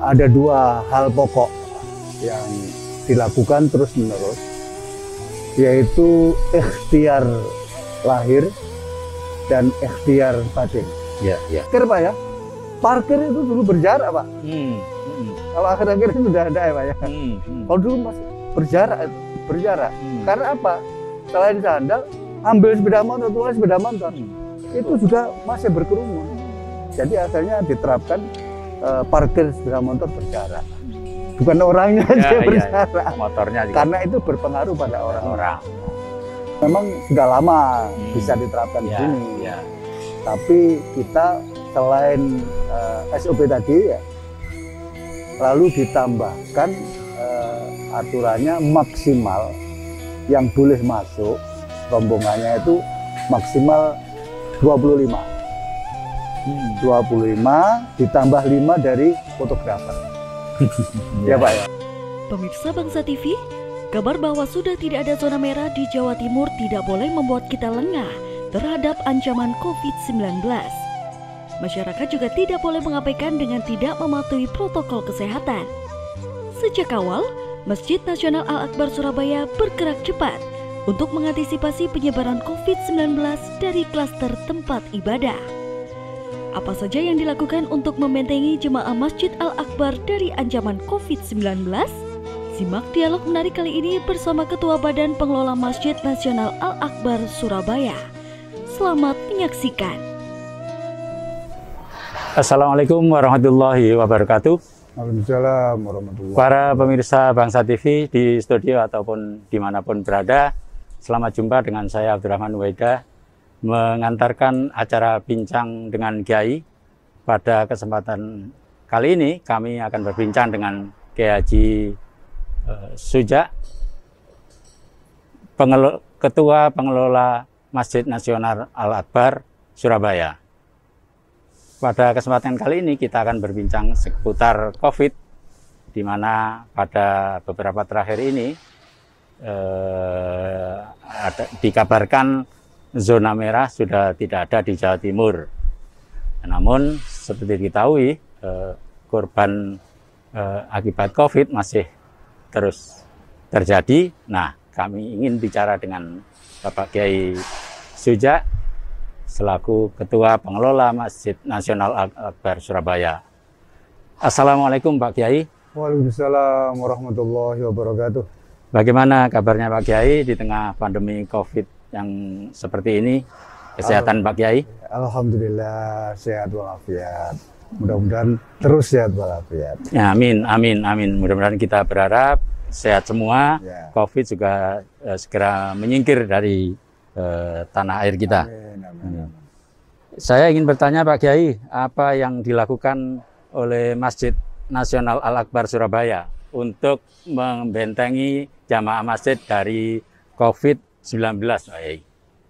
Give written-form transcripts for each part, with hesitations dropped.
ada dua hal pokok yang dilakukan terus-menerus, yaitu ikhtiar lahir dan ikhtiar batin. Ya, ya. Parkir Pak ya, parkir itu dulu berjarak Pak. Kalau akhir-akhir ini sudah ada ya Pak ya. Kalau dulu masih berjarak. Karena apa? Selain sandal, ambil sepeda motor, tulis sepeda motor. Itu juga masih berkerumun. Jadi akhirnya diterapkan parkir sepeda motor berjarak. Bukan orangnya aja berjarak, motornya juga. Karena itu berpengaruh pada orang-orang. Memang sudah lama bisa diterapkan di sini. Ya. Tapi kita selain SOP tadi ya, lalu ditambahkan aturannya maksimal yang boleh masuk rombongannya itu maksimal 25. 25 ditambah 5 dari fotografer. Ya Pak ya. Pemirsa Bangsa TV, kabar bahwa sudah tidak ada zona merah di Jawa Timur tidak boleh membuat kita lengah terhadap ancaman COVID-19. Masyarakat juga tidak boleh mengabaikan dengan tidak mematuhi protokol kesehatan. Sejak awal, Masjid Nasional Al-Akbar Surabaya bergerak cepat untuk mengantisipasi penyebaran COVID-19 dari klaster tempat ibadah. Apa saja yang dilakukan untuk membentengi jemaah Masjid Al-Akbar dari ancaman COVID-19? Simak dialog menarik kali ini bersama Ketua Badan Pengelola Masjid Nasional Al-Akbar Surabaya. Selamat menyaksikan. Assalamualaikum warahmatullahi wabarakatuh. Waalaikumsalam warahmatullahi wabarakatuh. Para pemirsa Bangsa TV di studio ataupun dimanapun berada, selamat jumpa dengan saya Abdurrahman Waida, mengantarkan acara Bincang dengan Kiai. Pada kesempatan kali ini kami akan berbincang dengan Kiai Haji Suja, Ketua Pengelola Masjid Nasional Al-Akbar Surabaya. Pada kesempatan kali ini kita akan berbincang seputar COVID, di mana pada beberapa terakhir ini dikabarkan zona merah sudah tidak ada di Jawa Timur. Namun seperti diketahui, korban akibat COVID masih terus terjadi. Nah, kami ingin bicara dengan Bapak Kiai Suja selaku Ketua Pengelola Masjid Nasional Al-Akbar Surabaya. Assalamualaikum Pak Kiai. Waalaikumsalam warahmatullahi wabarakatuh. Bagaimana kabarnya Pak Kiai di tengah pandemi COVID yang seperti ini? Kesehatan Pak Kiai? Alhamdulillah sehat walafiat. Mudah-mudahan terus sehat walafiat. Ya, amin, amin, amin. Mudah-mudahan kita berharap sehat semua. Ya. COVID juga segera menyingkir dari tanah air kita. Amin, amin. Saya ingin bertanya Pak Kiai, apa yang dilakukan oleh Masjid Nasional Al-Akbar Surabaya untuk membentengi jamaah masjid dari COVID-19?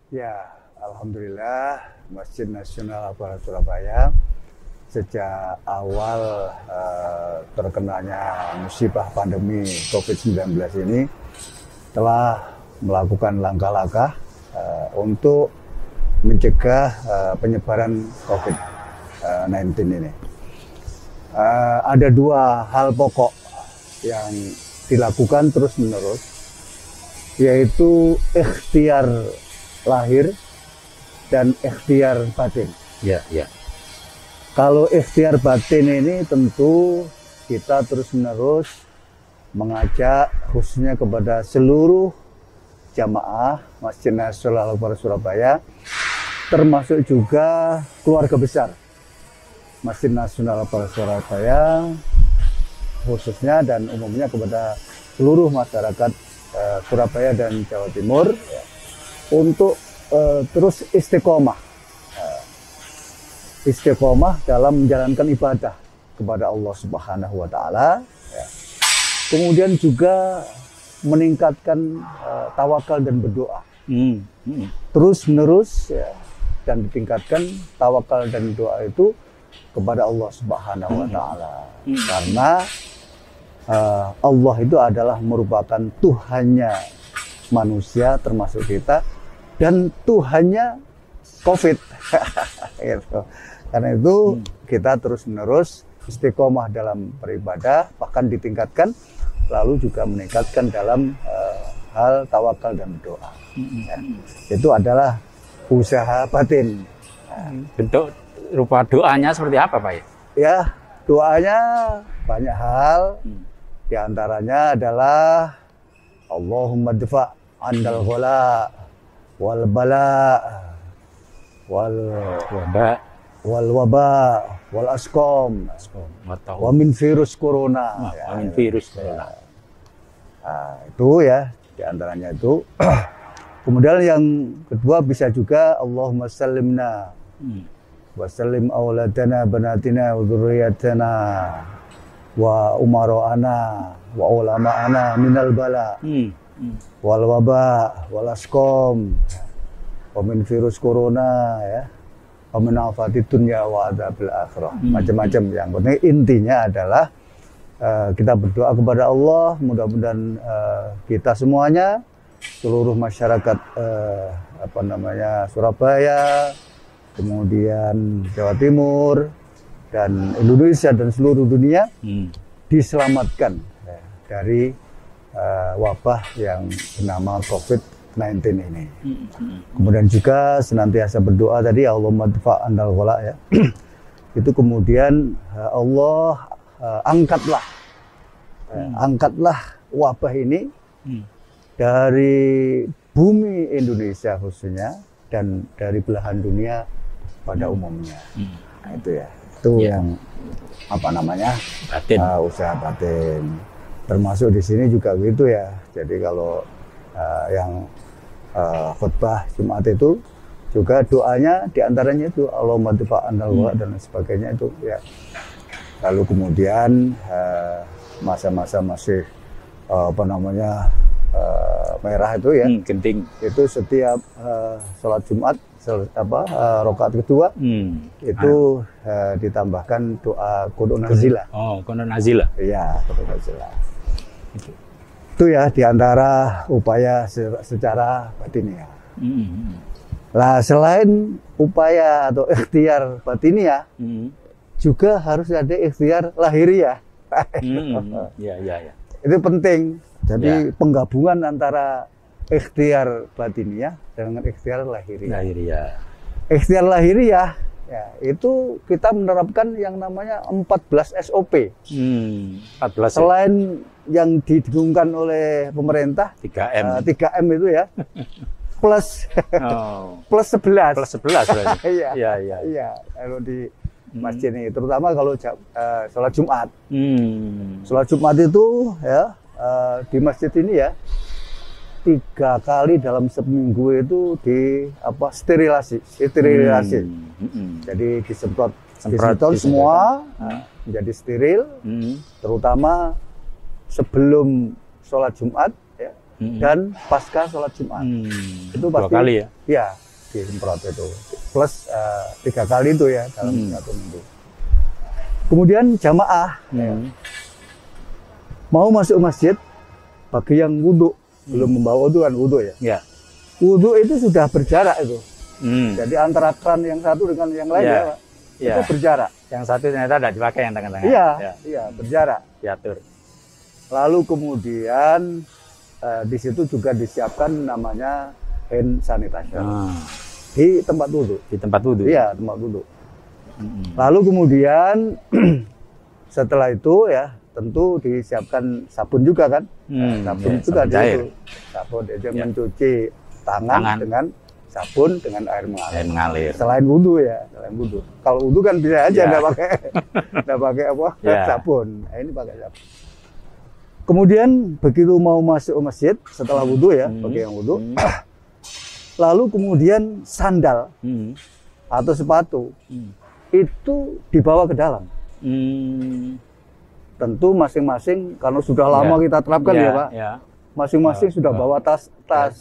Ya, alhamdulillah Masjid Nasional Al-Akbar Surabaya sejak awal terkenanya musibah pandemi COVID-19 ini telah melakukan langkah-langkah untuk mencegah penyebaran COVID-19 ini. Ada dua hal pokok yang dilakukan terus-menerus, yaitu ikhtiar lahir dan ikhtiar batin. Ya, ya. Kalau ikhtiar batin ini tentu kita terus-menerus mengajak khususnya kepada seluruh jamaah Masjid Nasional Al-Akbar Surabaya, termasuk juga keluarga besar Masjid Nasional Al-Akbar Surabaya khususnya dan umumnya kepada seluruh masyarakat Surabaya dan Jawa Timur ya, untuk terus istiqomah dalam menjalankan ibadah kepada Allah Subhanahu wa Ta'ala ya. Kemudian juga meningkatkan tawakal dan berdoa terus menerus ya, dan ditingkatkan tawakal dan doa itu kepada Allah Subhanahu wa Ta'ala. Karena Allah itu adalah merupakan Tuhannya manusia termasuk kita dan Tuhannya COVID. Gitu. Karena itu kita terus menerus istiqomah dalam beribadah, bahkan ditingkatkan, lalu juga meningkatkan dalam hal tawakal dan berdoa. Ya. Itu adalah usaha batin. Bentuk rupa doanya seperti apa, Pak? Ya, doanya banyak hal. Di antaranya adalah Allahumma dfa' andal ghala wal bala wal waba wal asqam wa min virus corona. Wa min virus corona. Nah, itu ya, di antaranya itu. Kemudian yang kedua bisa juga Allahumma sallimna wa sallim auladana banatina wa dzurriyyatana wa umara'ana wa ulama'ana minal bala wal waba wal asqam wa min virus corona ya wa min afatid dunya wa adzabil akhirah. Macam-macam. Yang penting intinya adalah kita berdoa kepada Allah, mudah-mudahan kita semuanya, seluruh masyarakat Surabaya, kemudian Jawa Timur dan Indonesia dan seluruh dunia diselamatkan dari wabah yang bernama COVID-19 ini. Kemudian juga senantiasa berdoa tadi Allahumma dfa' andal ghala ya. Itu kemudian Allah angkatlah wabah ini dari bumi Indonesia khususnya dan dari belahan dunia pada umumnya. Nah, itu ya, itu yang batin. Usaha batin. Termasuk di sini juga gitu ya. Jadi kalau yang khutbah Jumat itu juga doanya diantaranya itu Allahumma dfa' andal ghala dan sebagainya itu ya. Lalu kemudian masa-masa masih merah itu ya, genting. Itu setiap sholat Jumat rakaat kedua itu ditambahkan doa qunut nazilah. Oh, qunut nazilah. Iya, qunut nazilah. Itu ya diantara upaya secara batiniah. Lah selain upaya atau ikhtiar batiniah, juga harus ada ikhtiar lahiriah. Ya. Itu penting. Jadi penggabungan antara ikhtiar batiniah dengan ikhtiar lahiriah. Ikhtiar lahiriah ya, itu kita menerapkan yang namanya 14 SOP. 14. Selain yang didengungkan oleh pemerintah 3M. 3M itu ya. Plus 11. Plus 11 berarti. Iya. Kalau di masjid ini, terutama kalau sholat Jumat. Sholat Jumat itu ya di masjid ini ya 3 kali dalam seminggu itu sterilisasi. Jadi disemprot semua menjadi steril, terutama sebelum sholat Jumat ya, dan pasca sholat Jumat. Itu pasti 2 kali ya? Ya, disemprot itu. Plus 3 kali itu ya dalam satu minggu. Kemudian jamaah mau masuk masjid, bagi yang wudhu belum membawa wudhu kan wudhu ya. Wudhu itu sudah berjarak itu. Jadi antara kran yang satu dengan yang lain itu berjarak. Yang satu ternyata tidak dipakai yang tengah-tengah. Iya, berjarak. Diatur. Lalu kemudian di situ juga disiapkan namanya hand sanitizer di tempat wudhu. Di tempat wudhu. Iya, tempat wudhu. Lalu kemudian setelah itu ya tentu disiapkan sabun juga kan. Sabun juga itu. Sabun dia mencuci tangan dengan sabun dengan air mengalir. Selain wudhu ya, Kalau wudhu kan bisa aja nggak pakai sabun. Nah, ini pakai sabun. Kemudian begitu mau masuk masjid setelah wudhu ya, bagi yang wudhu, lalu kemudian sandal atau sepatu itu dibawa ke dalam. Tentu masing-masing karena sudah lama kita terapkan ya Pak. Masing-masing sudah bawa tas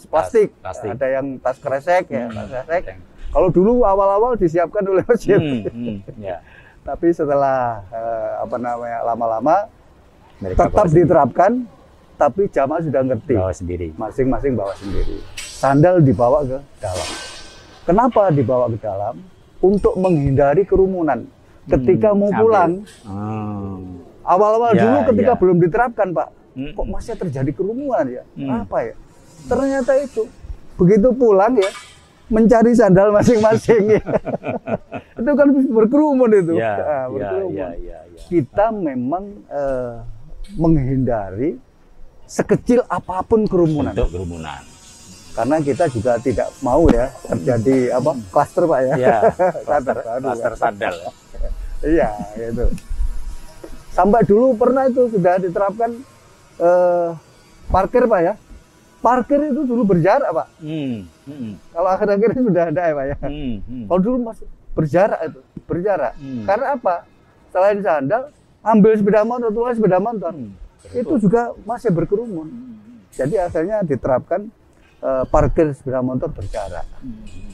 plastik. Ada yang tas kresek ya, tas kresek. Kalau dulu awal-awal disiapkan oleh masjid. Tapi setelah lama-lama tetap diterapkan, tapi jamaah sudah ngerti. Bawa sendiri. Masing-masing bawa sendiri. Sandal dibawa ke dalam. Kenapa dibawa ke dalam? Untuk menghindari kerumunan. ketika mau pulang. Awal-awal dulu ketika belum diterapkan, Pak, kok masih terjadi kerumunan ya? Apa ya? Ternyata itu begitu pulang ya, mencari sandal masing-masing ya. Itu kan berkerumun itu. Berkerumun. Kita memang menghindari sekecil apapun kerumunan. Untuk kerumunan. Karena kita juga tidak mau ya terjadi klaster, Pak ya. Iya. Klaster sandal. Iya, gitu. Sampai dulu pernah itu sudah diterapkan parkir, Pak ya. Parkir itu dulu berjarak, Pak. Kalau akhir-akhir ini sudah ada ya, Pak ya. Kalau dulu masih berjarak itu, berjarak. Karena apa? Selain sandal, ambil sepeda motor, tulis sepeda motor. Itu juga masih berkerumun. Jadi akhirnya diterapkan parkir sepeda motor berjarak.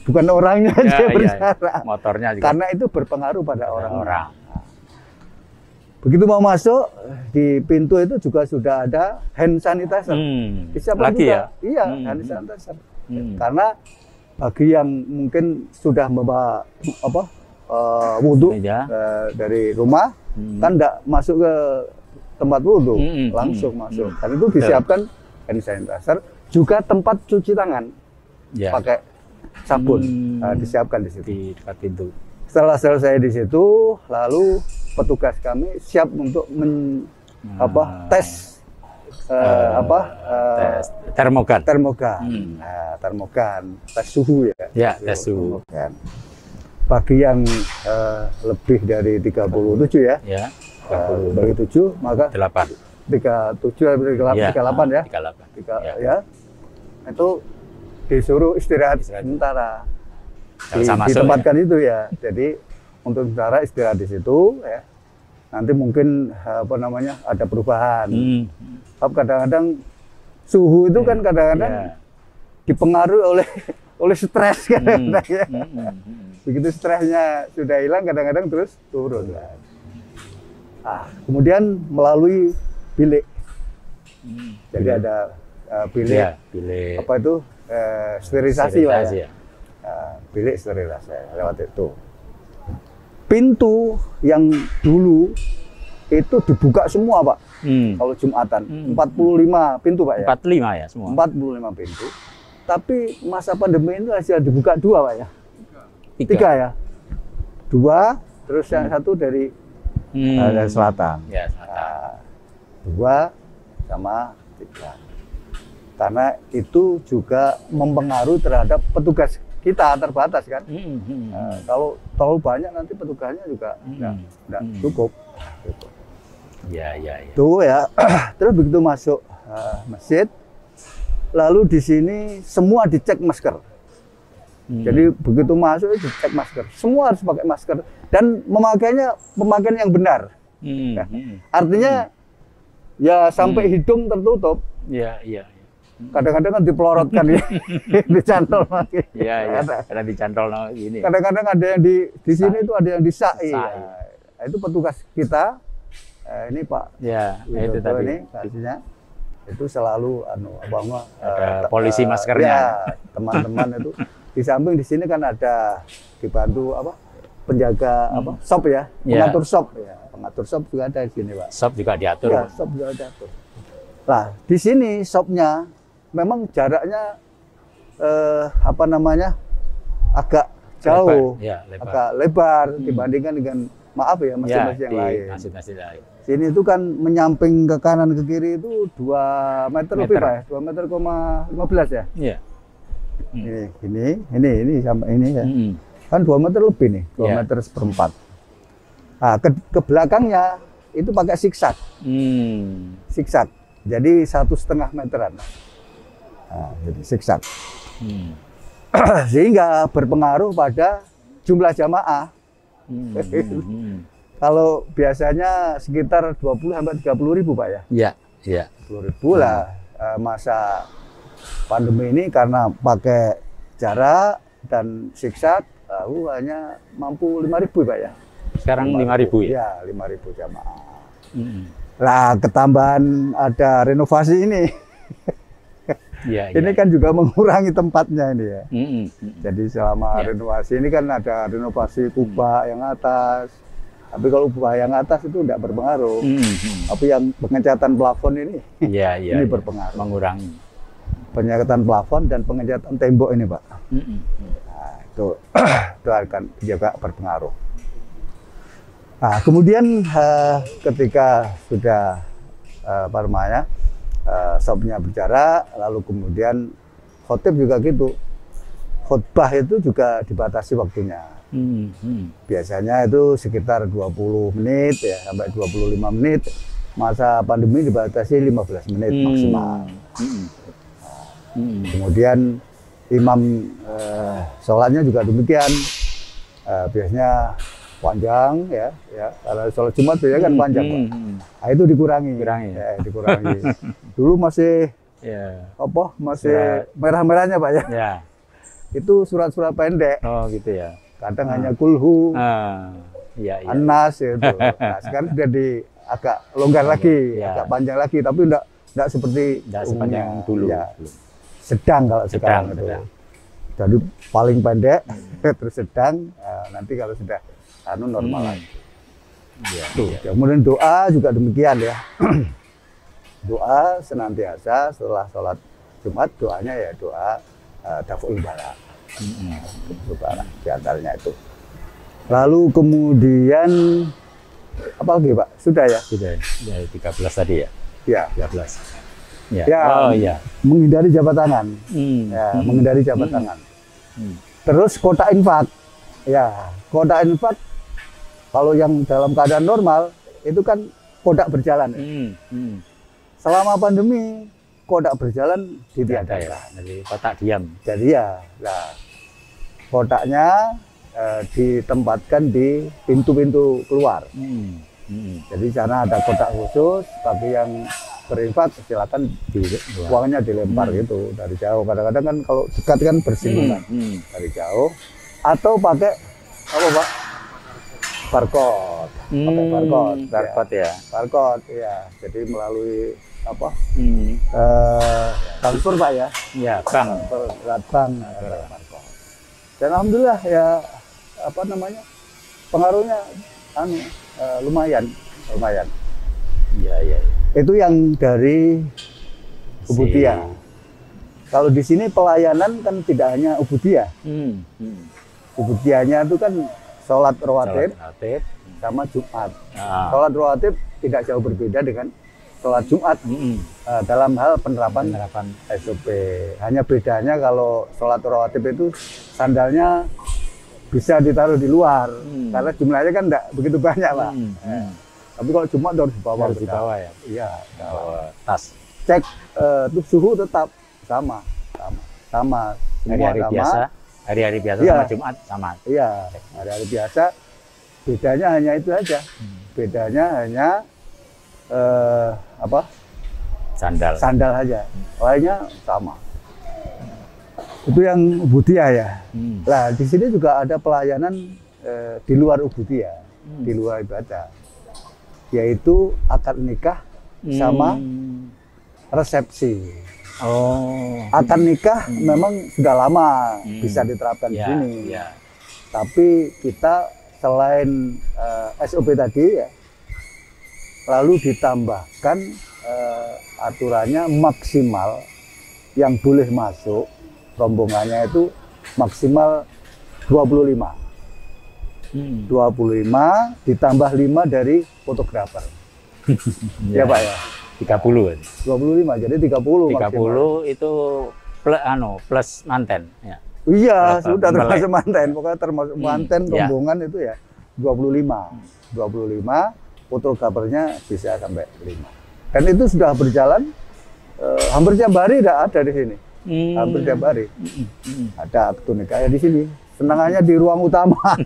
Bukan orangnya aja berjarak. Motornya juga. Karena itu berpengaruh pada orang-orang. Begitu mau masuk, di pintu itu juga sudah ada hand sanitizer. Lagi juga. Ya? Iya, hand sanitizer. Karena bagi yang mungkin sudah membawa wudhu dari rumah, kan tidak masuk ke tempat wudhu, langsung masuk. Dan itu disiapkan hand sanitizer, juga tempat cuci tangan, pakai sabun, disiapkan di situ. Di dekat pintu. Setelah selesai di situ, lalu petugas kami siap untuk tes tes termogan. Termogan, tes suhu ya. Ya, tes suhu. Bagi yang lebih dari 37 ya. Ya. Bagi 7 maka 8. 37 38 ya. 38. Ya. Itu disuruh istirahat sementara. Ditempatkan itu ya. Jadi untuk sementara istirahat di situ ya. Nanti mungkin ada perubahan. Kadang-kadang suhu itu kan kadang-kadang dipengaruhi oleh stres kan. Begitu stresnya sudah hilang, kadang-kadang terus turun. Kemudian melalui bilik. Jadi ada bilik sterilisasi Pak ya. Bilik sterilisasi lewat itu. Pintu yang dulu itu dibuka semua, Pak. Kalau Jumatan 45 pintu, Pak ya. 45 ya semua. 45 pintu. Tapi masa pandemi itu hasil dibuka 2, Pak ya. 3 ya. 2, terus yang satu dari selatan. Ya, selatan. 2 sama 3. Karena itu juga mempengaruhi terhadap petugas kita, terbatas kan. Kalau terlalu banyak nanti petugasnya juga tidak cukup. Gitu. Ya. Itu ya. Terus begitu masuk masjid, lalu di sini semua dicek masker. Jadi begitu masuk dicek masker. Semua harus pakai masker dan pemakaian yang benar. Artinya ya sampai hidung tertutup. Iya. Kadang-kadang kan dipelorotkan ya, dicantol lagi. Iya. Kadang dicantol gini. Kadang-kadang ada yang di sini itu ada yang disai. Ya. Itu petugas kita. Ini Pak. Ya, itu tadi. Ini kasihnya. Itu selalu ada polisi maskernya. Ya, teman-teman itu. Di samping di sini kan ada dibantu penjaga shop ya, pengatur shop ya. Pengatur shop juga ada di sini, Pak. Shop juga diatur. Ya, shop juga diatur. Nah, di sini shopnya memang jaraknya agak jauh, lebar. agak lebar dibandingkan dengan masjid-masjid yang lain. Masjid-masjid lain. Sini itu kan menyamping ke kanan ke kiri itu 2 meter lebih, Pak ya, 2,15 ya. Iya. Ini sampai ini ya. Kan 2 meter lebih nih, 2 meter seperempat. Nah, ke belakangnya itu pakai siksak. Siksak. Jadi 1,5 meteran. Nah, jadi siksak. Sehingga berpengaruh pada jumlah jamaah. Kalau biasanya sekitar 20 sampai 30 ribu, Pak ya. Iya. 10 ribu lah. Masa pandemi ini karena pakai jarak dan siksak, hanya mampu 5 ribu, Pak ya. Sekarang 5 ribu ya? Ya, 5 ribu jamaah. Lah, ketambahan ada renovasi ini. Ini kan juga mengurangi tempatnya ini ya. Jadi selama renovasi ini kan ada renovasi kubah yang atas, Tapi kalau yang atas itu tidak berpengaruh. Tapi yang pengecatan plafon ini, ini berpengaruh. Mengurangi. Pengecatan plafon dan pengecatan tembok ini, Pak. Nah, itu akan juga berpengaruh. Nah, kemudian ketika sudah shopnya berjarak, lalu kemudian khotib juga gitu. Khotbah itu juga dibatasi waktunya. Biasanya itu sekitar 20 menit ya, sampai 25 menit. Masa pandemi dibatasi 15 menit maksimal. Kemudian imam sholatnya juga demikian. Biasanya panjang ya. Kalau sholat Jumat biasanya kan panjang, Pak. Nah, itu dikurangi. Dikurangi. Dulu masih masih merah-merahnya, Pak ya. Itu surat-surat pendek. Oh gitu ya. Kadang hanya kulhu, An-Nas gitu. Nah, sekarang sudah agak longgar lagi, agak panjang lagi, tapi enggak seperti sepanjang yang dulu. Ya. Sedang kalau sekarang itu. Jadi paling pendek, terus sedang, nanti kalau sudah normal lagi. Kemudian doa juga demikian ya. Doa senantiasa setelah sholat Jumat, doanya ya doa Daf'ul Bala. Di antaranya itu. Lalu kemudian apa lagi, Pak? Sudah ya? Sudah ya, 13 tadi ya? Ya. 13. Ya. Menghindari jabat tangan. Menghindari jabat tangan. Terus kotak infak. Ya, kotak infak kalau yang dalam keadaan normal itu kan kotak berjalan. Selama pandemi kotak berjalan ditiadakan. Jadi kotak diam. Jadi kotaknya ditempatkan di pintu-pintu keluar. Jadi sana ada kotak khusus, bagi yang berinfak silakan uangnya dilempar gitu dari jauh. Kadang-kadang kan kalau dekat kan bersinggungan dari jauh. Atau pakai apa, Pak? Barcode. Pakai barcode ya. Barcode ya. Jadi melalui transfer, Pak ya? Ya, bank. Bank. Dan alhamdulillah ya pengaruhnya lumayan. Iya. Itu yang dari Ubudiyah. Kalau di sini pelayanan kan tidak hanya Ubudiyah. Ubudiyahnya itu kan sholat rawatib sama Jumat. Sholat rawatib tidak jauh berbeda dengan sholat Jumat dalam hal penerapan SOP. Hanya bedanya kalau sholat rawatib itu sandalnya bisa ditaruh di luar karena jumlahnya kan tidak begitu banyak, Pak. Tapi kalau Jumat harus dibawa ya. Iya, bawa tas. Cek suhu tetap sama. Hari-hari biasa sama Jumat sama. Iya, hari-hari biasa. Bedanya hanya itu aja. Bedanya hanya sandal aja, lainnya sama. Itu yang Ubudiyah ya. Nah, di sini juga ada pelayanan di luar Ubudiyah, di luar ibadah, yaitu akad nikah sama resepsi. Akad nikah memang sudah lama bisa diterapkan di sini. Tapi kita selain SOP tadi ya, lalu ditambahkan aturannya maksimal yang boleh masuk rombongannya itu maksimal 25. 25 ditambah 5 dari fotografer. Ya, Pak ya. 30. 25 jadi 30 maksimal. 30 itu plus manten ya. Iya, sudah termasuk manten. Pokoknya termasuk manten rombongan itu ya 25. 25 fotografernya bisa sampai 5. Dan itu sudah berjalan hampir tiap hari ada di sini. Hampir tiap hari. Ada akad nikahnya di sini. Senangannya di ruang utama.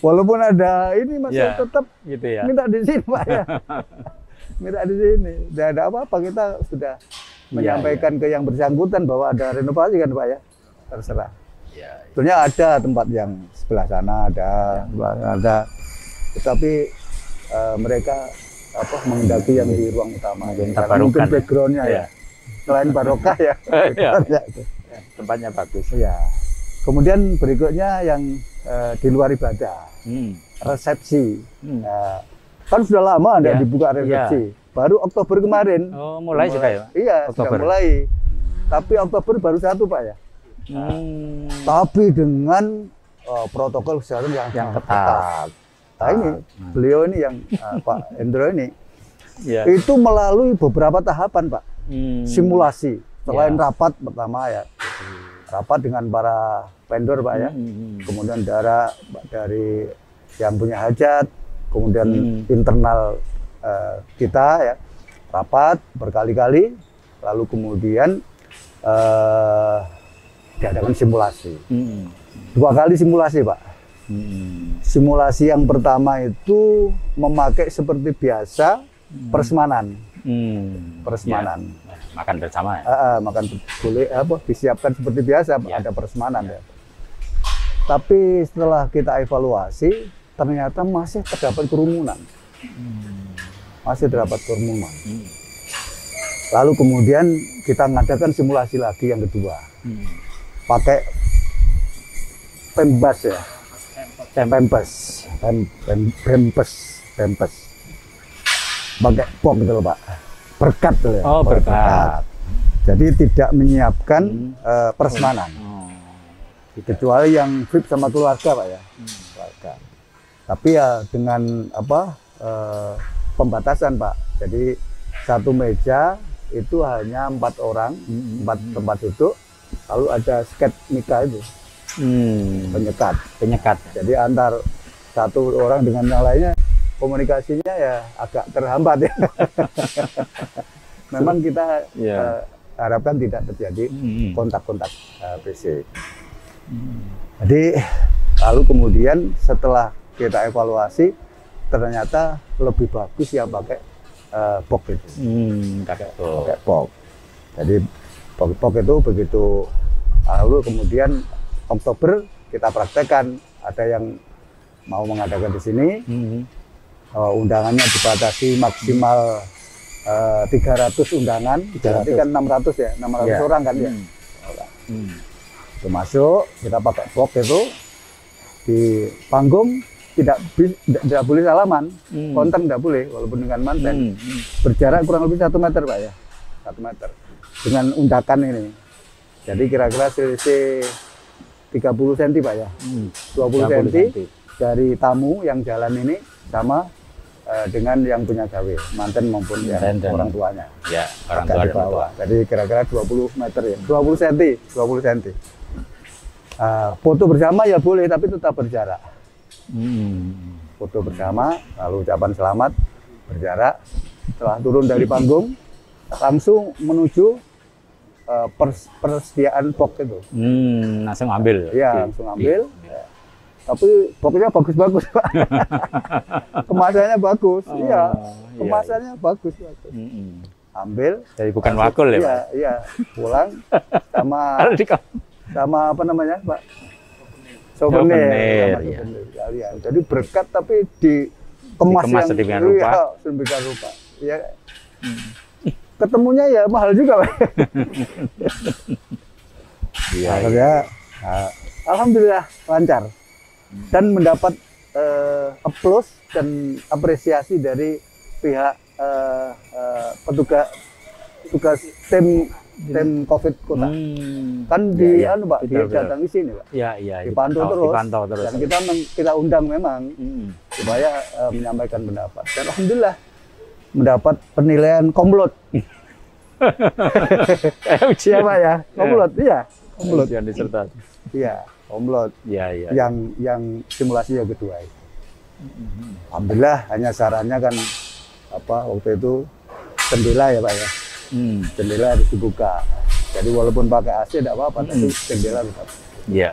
Walaupun ada ini masih tetap gitu ya. Minta di sini, Pak ya. Minta di sini. Tidak ada apa-apa, kita sudah menyampaikan ke yang bersangkutan bahwa ada renovasi kan, Pak ya. Terserah. Sebenarnya ada tempat yang sebelah sana ada. Tetapi mereka menghendaki yang di ruang utama. Mungkin backgroundnya ya. Selain barokah ya. Tempatnya bagus. Ya. Kemudian berikutnya yang di luar ibadah, resepsi. Kan sudah lama ada dibuka resepsi. Baru Oktober kemarin. Oh, mulai sudah ya? Iya, Oktober. sudah mulai. Tapi Oktober baru 1 Pak ya. Tapi dengan protokol kesehatan yang ketat. Nah ini beliau ini yang Pak Hendro ini itu melalui beberapa tahapan Pak. Simulasi. Selain rapat pertama ya, rapat dengan para vendor Pak ya. Kemudian dari yang punya hajat, kemudian internal kita ya, rapat berkali-kali, lalu kemudian diadakan simulasi. 2 kali simulasi Pak. Simulasi yang pertama itu memakai seperti biasa persemanan. Persemanan. Ya. Makan bersama ya? Makan boleh disiapkan seperti biasa Pak, ada persemanan ya. Tapi setelah kita evaluasi, ternyata masih terdapat kerumunan. Masih terdapat kerumunan. Lalu kemudian kita ngadakan simulasi lagi yang kedua. Pakai pembas ya. Pempes. Pakai pok gitu loh Pak. Berkat tuh ya. Oh, berkat. Jadi tidak menyiapkan persemanan. Kecuali yang VIP sama keluarga Pak ya. Keluarga. Tapi ya dengan pembatasan Pak. Jadi satu meja itu hanya 4 orang, 4 tempat duduk. Lalu ada sket mika itu. Penyekat. Jadi antar satu orang dengan yang lainnya komunikasinya ya agak terhambat ya. Memang kita harapkan tidak terjadi kontak-kontak fisik. Jadi lalu kemudian setelah kita evaluasi ternyata lebih bagus ya pakai box itu. Pakai box. Jadi box itu begitu lalu kemudian Oktober kita praktekkan, ada yang mau mengadakan di sini. Undangannya dibatasi maksimal 300 undangan, berarti kan 600 ya, 600 orang kan ya. Itu masuk, kita pakai box itu di panggung, tidak boleh salaman, konten tidak boleh, walaupun dengan manten. Berjarak kurang lebih 1 meter Pak ya, 1 meter dengan undakan ini. Jadi kira-kira selisih 30 cm Pak ya, 20 cm dari tamu yang jalan ini sama dengan yang punya gawe, manten maupun orang tuanya. Ya, orang tua di bawah. Jadi kira-kira 20 meter ya, 20 cm, 20 cm. Foto bersama ya boleh, tapi tetap berjarak. Foto bersama, lalu ucapan selamat, berjarak. Setelah turun dari panggung, langsung menuju persediaan box itu. Langsung ambil. Iya, langsung ambil. Tapi boxnya bagus-bagus Pak. Kemasannya bagus. Kemasannya bagus. Ambil. Jadi bukan wakul ya Pak? Iya, pulang sama apa namanya Pak? Souvenir. Ya. Jadi berkat tapi dikemas yang sedemikian rupa. Sedemikian rupa. Ya. Ketemunya ya mahal juga Pak. Akhirnya alhamdulillah lancar. Dan mendapat applause dan apresiasi dari pihak petugas tim COVID kota. Kan Pak, dia datang di sini Pak. Dipantau terus. Dan kita undang memang supaya menyampaikan pendapat. Dan alhamdulillah mendapat penilaian komplot. Ujian Pak ya, komplot, komplot. Ujian disertasi. Komplot. Yang simulasi yang kedua itu. Alhamdulillah hanya sarannya kan waktu itu jendela ya Pak ya. Jendela harus dibuka. Jadi walaupun pakai AC tidak apa-apa, tapi jendela tetap. Iya.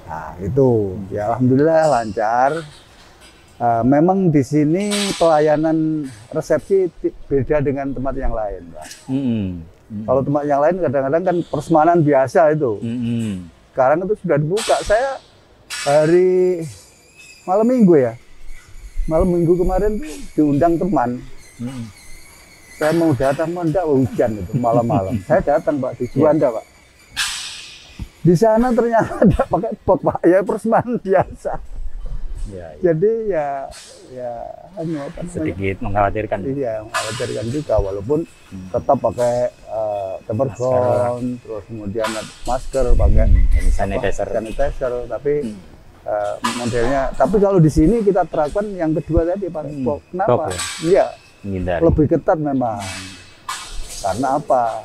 Nah itu ya alhamdulillah lancar. Memang di sini pelayanan resepsi beda dengan tempat yang lain Pak. Kalau tempat yang lain kadang-kadang kan persemanan biasa itu. Sekarang itu sudah dibuka. Saya hari malam minggu ya. Malam minggu kemarin tuh diundang teman. Saya mau datang, enggak hujan itu malam-malam. Saya datang Pak di Juanda Pak. Di sana ternyata ada pakai box Pak, ya persemanan biasa. Ya, ya. Jadi ya sedikit mengkhawatirkan. Iya, mengkhawatirkan juga walaupun tetap pakai temper gown, terus kemudian masker, pakai sanitizer, tapi modelnya. Tapi kalau di sini kita terapkan yang kedua tadi pakai box. Kenapa? Iya, lebih ketat memang. Karena apa?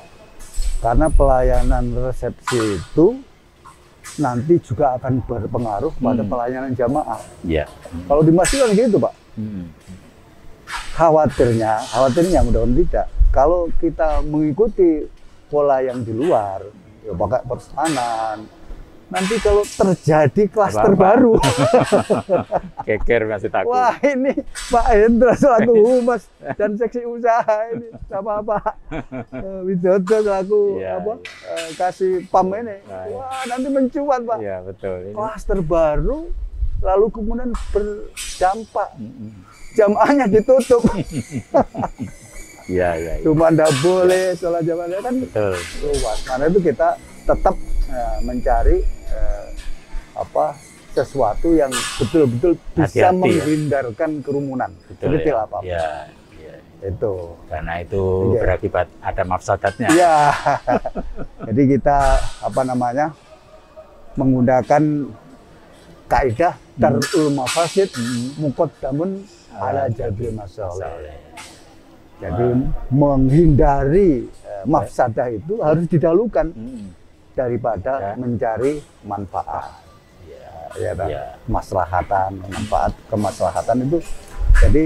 Karena pelayanan resepsi itu nanti juga akan berpengaruh pada pelayanan jamaah. Ya. Kalau di masjid kan gitu, Pak. Khawatirnya mudah-mudahan tidak. Kalau kita mengikuti pola yang di luar, ya pakai persemanan, nanti kalau terjadi klaster baru, keker masih takut. Wah, ini Pak Hendra selaku humas dan seksi usaha ini sama Pak Widodo selaku kasih PAM ini. Wah, nanti mencuat Pak. Iya, betul. Klaster baru, lalu kemudian berdampak jamaahnya ditutup. Iya. Cuma ndak boleh sholat jamaah kan. Betul. Luas. Karena itu kita tetap mencari sesuatu yang betul-betul bisa menghindarkan kerumunan. Betul ya? Apa-apa. Ya. Itu. Karena itu berakibat ada mafsadatnya. Iya. Jadi kita menggunakan kaidah darul mafasid muqaddamun ala jalbil masalih. Jadi menghindari mafsadah itu harus didahulukan daripada mencari manfaat. Maslahatan, manfaat, kemaslahatan itu. Jadi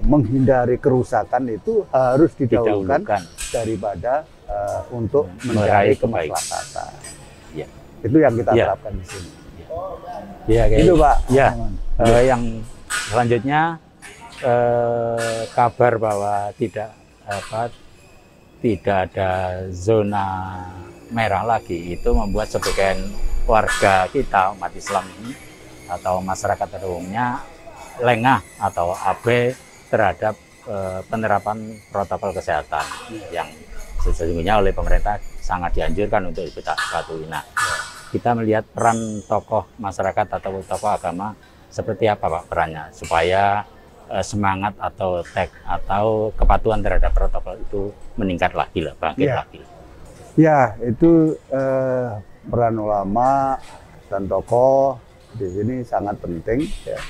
menghindari kerusakan itu harus didahulukan daripada untuk mencari kemaslahatan. Ya. Itu yang kita terapkan di sini. Ya, kayak itu Pak. Ya. Yang selanjutnya kabar bahwa tidak ada zona merah lagi itu membuat sebagian warga kita umat Islam ini atau masyarakat pada umumnya lengah atau abai terhadap penerapan protokol kesehatan yang sesungguhnya oleh pemerintah sangat dianjurkan untuk kita patuhi. Nah, kita melihat peran tokoh masyarakat atau tokoh agama seperti apa Pak perannya supaya semangat atau kepatuhan terhadap protokol itu meningkat lagi lah, bangkit lagi. Ya, itu peran ulama dan tokoh di sini sangat penting ya,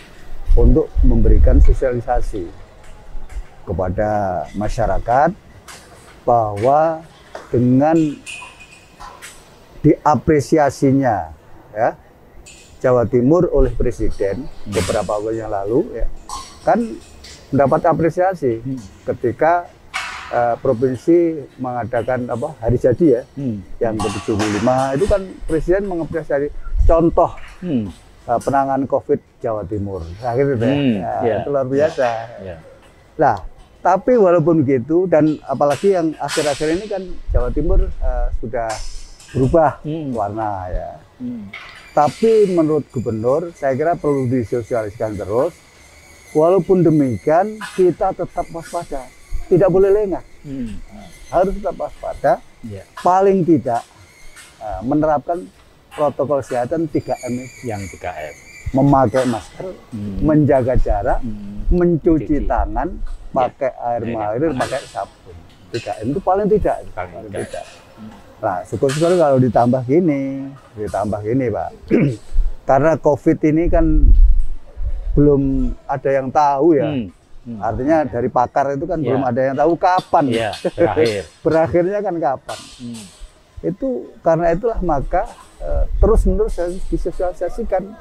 untuk memberikan sosialisasi kepada masyarakat bahwa dengan diapresiasinya ya Jawa Timur oleh Presiden beberapa waktu yang lalu ya, kan mendapat apresiasi ketika provinsi mengadakan hari jadi ya yang ke-75 itu kan Presiden mengapresiasi contoh penanganan COVID Jawa Timur. Nah, gitu itu luar biasa. Nah, tapi walaupun begitu dan apalagi yang akhir-akhir ini kan Jawa Timur sudah berubah warna ya. Tapi menurut Gubernur saya kira perlu disosialisasikan terus. Walaupun demikian kita tetap waspada, tidak boleh lengah. Harus tetap waspada. Paling tidak menerapkan protokol kesehatan 3M yang 3M. Memakai masker, menjaga jarak, mencuci tangan, pakai air mengalir, pakai sabun. 3M itu paling tidak. Nah, syukur-syukur kalau ditambah gini Pak. Karena COVID ini kan belum ada yang tahu ya. Artinya dari pakar itu kan belum ada yang tahu kapan berakhirnya kan kapan. Itu karena itulah maka terus-menerus harus disosialisasikan,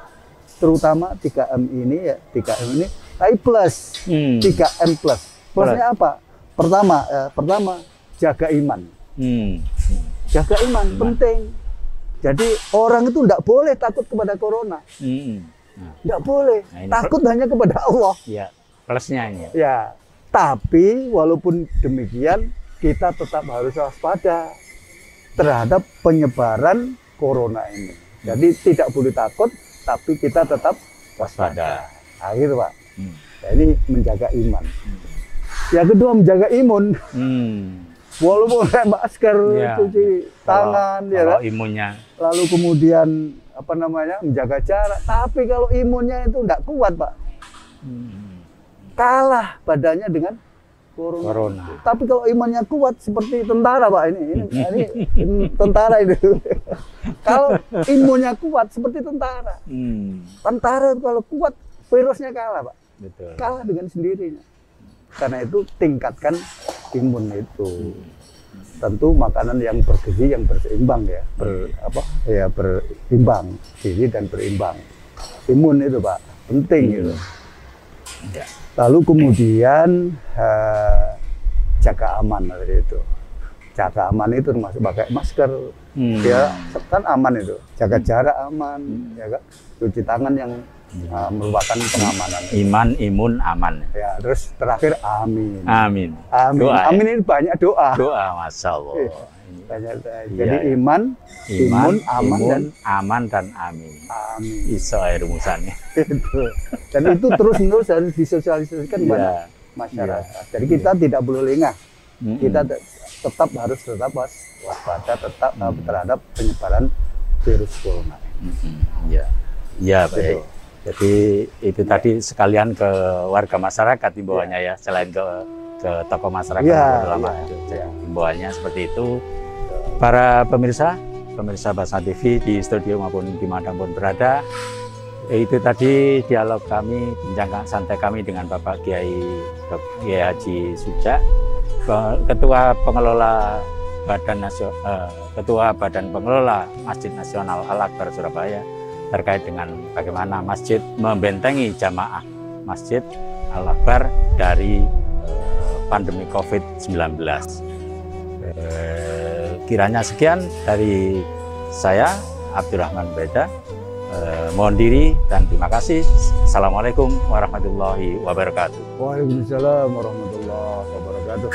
terutama 3M ini ya, 3M ini tapi plus 3M plus. Plusnya apa? Pertama jaga iman. Jaga iman penting. Jadi orang itu tidak boleh takut kepada corona. Tidak boleh. Takut hanya kepada Allah. Ya, plusnya ini. Ya, tapi walaupun demikian kita tetap harus waspada terhadap penyebaran corona ini. Jadi tidak boleh takut, tapi kita tetap waspada. Akhir Pak. Jadi menjaga iman. Yang kedua menjaga imun. walaupun pakai masker, Ya. cuci tangan, ya Kalau kan? imunnya. Lalu kemudian apa namanya menjaga jarak. Tapi kalau imunnya itu tidak kuat, Pak, kalah badannya dengan corona. Tapi kalau imunnya kuat seperti tentara, Pak, ini tentara ini. Kalau imunnya kuat seperti tentara. Tentara kalau kuat virusnya kalah, Pak. Betul. Kalah dengan sendirinya. Karena itu tingkatkan imun itu. Tentu makanan yang bergizi, yang berseimbang ya, berimbang, gizi dan berimbang. Imun itu, Pak, penting gitu. Ya. Lalu kemudian jaga aman dari itu. Jaga aman itu termasuk pakai masker, ya kan aman itu. Jaga jarak aman, ya kan. Cuci tangan yang merupakan pengamanan. Iman, imun, aman. Ya, terus terakhir amin. Amin. Amin. Doa, Amin ini banyak doa. Doa, masya Allah. Banyak doa. Iya, Jadi iya. iman, imun, aman dan amin. amin. Iso air rumusannya. Itu. Dan itu terus-menerus harus disosialisasikan kepada Iya. masyarakat. Jadi kita tidak boleh lengah. Kita harus tetap waspada terhadap penyebaran virus corona. Ya, ya baik. Jadi itu tadi sekalian ke warga masyarakat himbauannya ya, selain ke tokoh masyarakat ulama itu. Himbauannya seperti itu. Para pemirsa Basna TV di studio maupun dimanapun berada, itu tadi dialog kami, bincang santai kami dengan Bapak Kiai Haji Suja, Ketua Badan Pengelola Masjid Nasional Al-Akbar Surabaya, terkait dengan bagaimana masjid membentengi jamaah Masjid Al-Akbar dari pandemi COVID-19. Kiranya sekian dari saya, Abdurrahman Beda. Mohon diri dan terima kasih. Assalamualaikum warahmatullahi wabarakatuh. Waalaikumsalam warahmatullahi wabarakatuh.